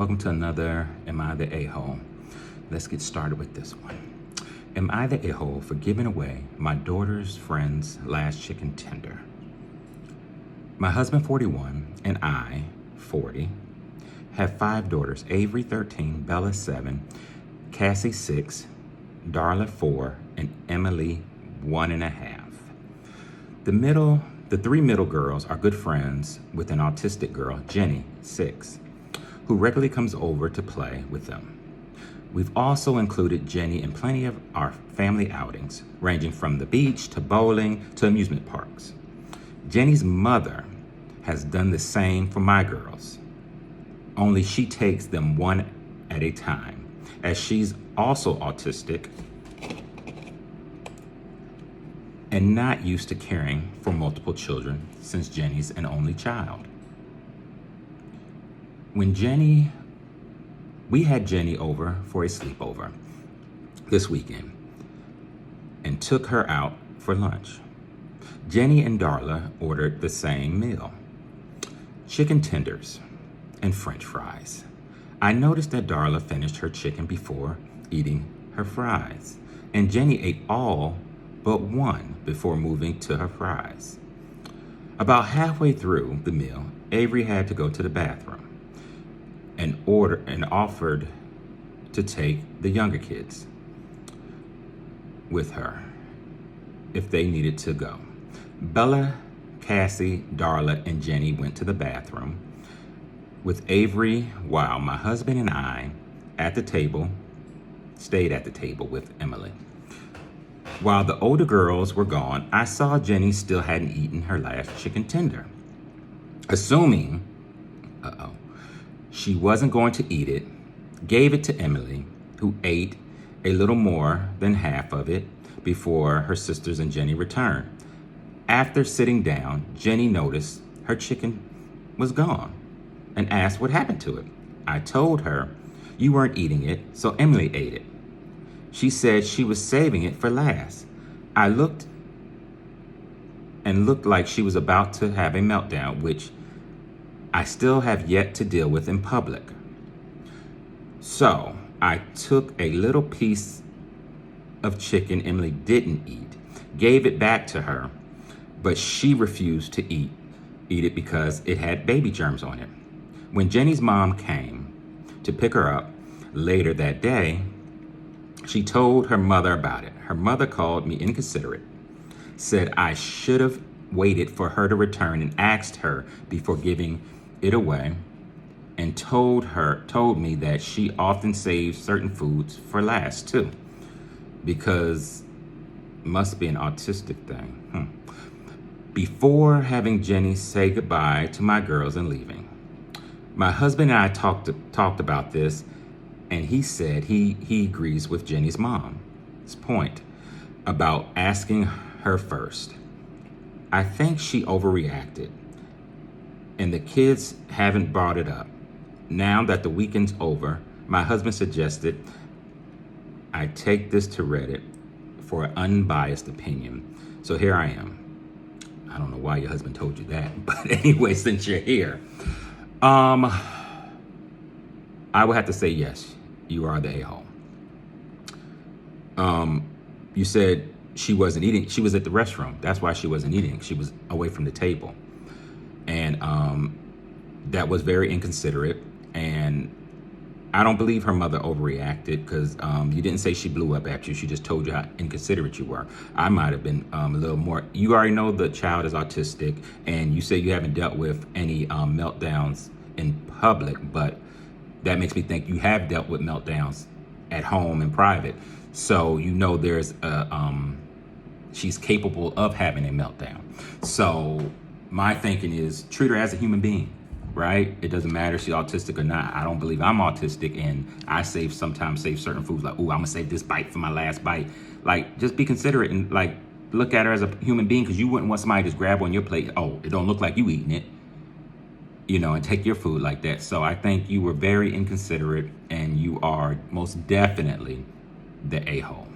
Welcome to another Am I the A-Hole? Let's get started with this one. Am I the a-hole for giving away my daughter's friend's last chicken tender? My husband, 41, and I, 40, have 5 daughters: Avery, 13, Bella, 7, Cassie, 6, Darla, 4, and Emily, 1.5. The 3 middle girls are good friends with an autistic girl, Jenny, 6, who regularly comes over to play with them. We've also included Jenny in plenty of our family outings, ranging from the beach to bowling to amusement parks. Jenny's mother has done the same for my girls, only she takes them one at a time, as she's also autistic and not used to caring for multiple children since Jenny's an only child. We had Jenny over for a sleepover this weekend and took her out for lunch. Jenny and Darla ordered the same meal: chicken tenders and French fries. I noticed that Darla finished her chicken before eating her fries, and Jenny ate all but one before moving to her fries. About halfway through the meal, Avery had to go to the bathroom and offered to take the younger kids with her if they needed to go. Bella, Cassie, Darla, and Jenny went to the bathroom with Avery, while my husband and I stayed at the table with Emily. While the older girls were gone, I saw Jenny still hadn't eaten her last chicken tender. Assuming she wasn't going to eat it, gave it to Emily, who ate a little more than half of it before her sisters and Jenny returned. After sitting down, Jenny noticed her chicken was gone and asked what happened to it. I told her you weren't eating it, so Emily ate it. She said she was saving it for last. I looked like she was about to have a meltdown, which I still have yet to deal with in public. So I took a little piece of chicken Emily didn't eat, gave it back to her, but she refused to eat it because it had baby germs on it. When Jenny's mom came to pick her up later that day, she told her mother about it. Her mother called me inconsiderate, said I should have waited for her to return and asked her before giving it away, and told me that she often saves certain foods for last too, because must be an autistic thing. Before having Jenny say goodbye to my girls and leaving, my husband and I talked about this, and he said he agrees with Jenny's mom's point about asking her first. I think she overreacted, and the kids haven't brought it up. Now that the weekend's over, my husband suggested I take this to Reddit for an unbiased opinion. So here I am. I don't know why your husband told you that, but anyway, since you're here, I would have to say yes, you are the a-hole. You said she wasn't eating. She was at the restroom. That's why she wasn't eating. She was away from the table. And that was very inconsiderate. And I don't believe her mother overreacted, because you didn't say she blew up at you. She just told you how inconsiderate you were. I might have been a little more. You already know the child is autistic, and you say you haven't dealt with any meltdowns in public, but that makes me think you have dealt with meltdowns at home in private. So you know there's she's capable of having a meltdown. So my thinking is treat her as a human being, right? It doesn't matter if she's autistic or not. I don't believe I'm autistic, and I sometimes save certain foods, like, I'm gonna save this bite for my last bite. Like, just be considerate and like look at her as a human being, because you wouldn't want somebody to just grab on your plate. Oh, it don't look like you eating it, and take your food like that. So I think you were very inconsiderate, and you are most definitely the a-hole.